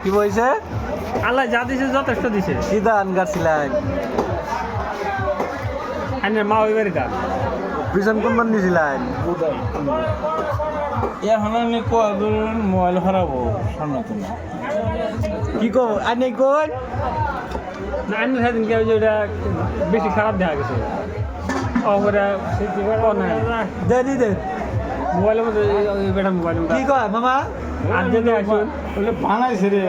কি বলছে? আল্লাহ যা দিছে যথেষ্ট দিছে। কি ধান গাছিলেন? আইনের মা ওই বাড়ি দান। পিছন কোন মান নিয়েছিলেন? এখন আমি কদিন মোবাইল হারাবো সনাতন কি কো আনে কই? না আইনের সেদিন কেউ যে ওটা বেশি খারাপ দেখা গেছে। ওরা দেনি দেন। মোবাইলের মধ্যে বেটা মোবাইল কি কয় মামা? আর যদি আসুন বলে বানাইছে রে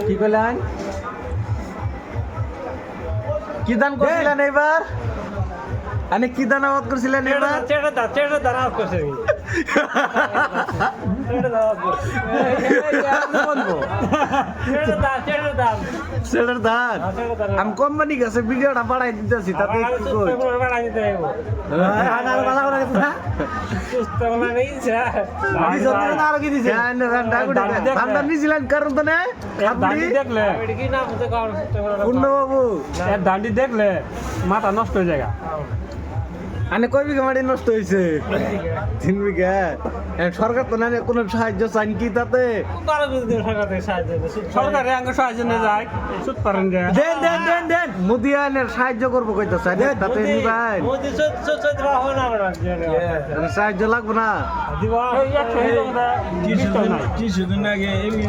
কি কইলেন? কি দান করছিলেন এবার? আনে কি দান আবাদ করছিলেন এবার? চেটা দ্বারা করছে সেটার ধান আমি কোম্পানি গেছে ভিডিওটা বাড়াই দিতেছি তাতে কি কই? ধানটা নিয়েছিলেন কারণ তো নেই দেখলে পূর্ণবাবু দান্ডি দেখলে মাথা নষ্ট হয়ে যায়। আনে কয় বিঘা মাটি নষ্ট হয়েছে? 3 বিঘা। সরকার তো না কোনো সাহায্য চান কি তাতে? সরকারের আঙ্গ সাহায্য নিয়ে যায় সুদ পারেন যায় দেন দেন দেন দেন মোদি আইনের সাহায্য করবো কইতাছে তাতে নিবেন সাহায্য লাগবে না কিছুদিন আগে এমনি